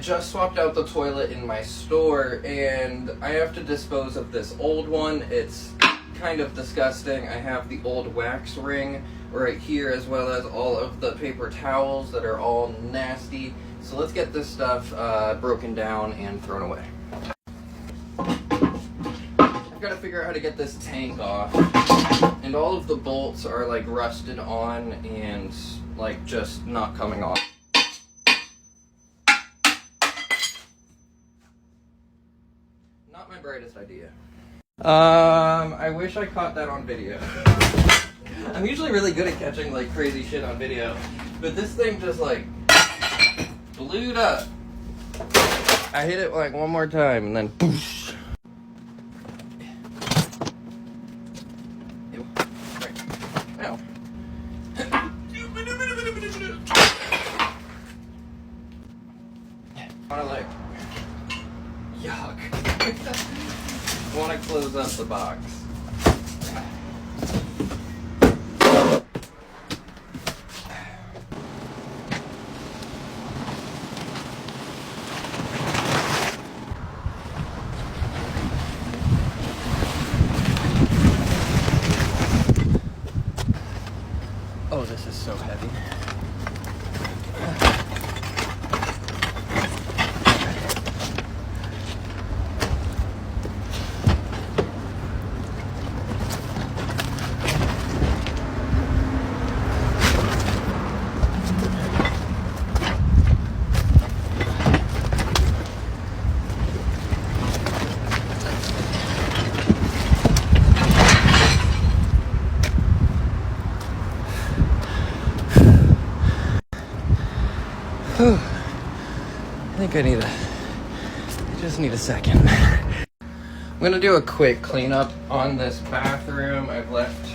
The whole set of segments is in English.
just swapped out the toilet in my store, and I have to dispose of this old one. It's kind of disgusting. I have the old wax ring right here, as well as all of the paper towels that are all nasty. So let's get this stuff broken down and thrown away. I've got to figure out how to get this tank off, and all of the bolts are like rusted on and like just not coming off. Not my brightest idea. I wish I caught that on video. I'm usually really good at catching like crazy shit on video, but this thing just like blew up. I hit it like one more time and then boosh. Right. Now. Wanna like yuck. I wanna close up the box. Oh, this is so heavy. I think I just need a second. I'm gonna do a quick cleanup on this bathroom. I've left.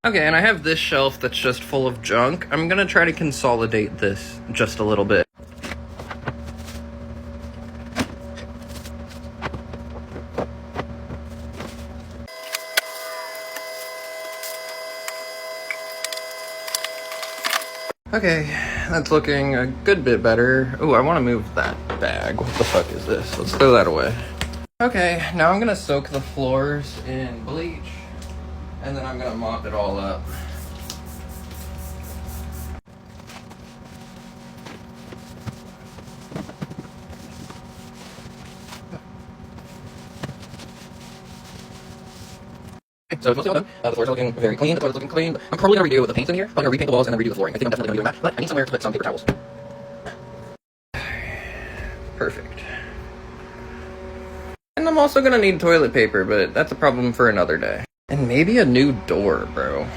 Okay, and I have this shelf that's just full of junk. I'm gonna try to consolidate this just a little bit. Okay, that's looking a good bit better. Oh, I want to move that bag. What the fuck is this? Let's throw that away. Okay, now I'm gonna soak the floors in bleach, and then I'm gonna mop it all up. So it's mostly all done. The floors are looking very clean, the toilet's looking clean. I'm probably gonna redo the paint in here. I'm gonna repaint the walls and then redo the flooring. I think I'm definitely gonna be doing that, but I need somewhere to put some paper towels. Perfect. And I'm also gonna need toilet paper, but that's a problem for another day. And maybe a new door, bro.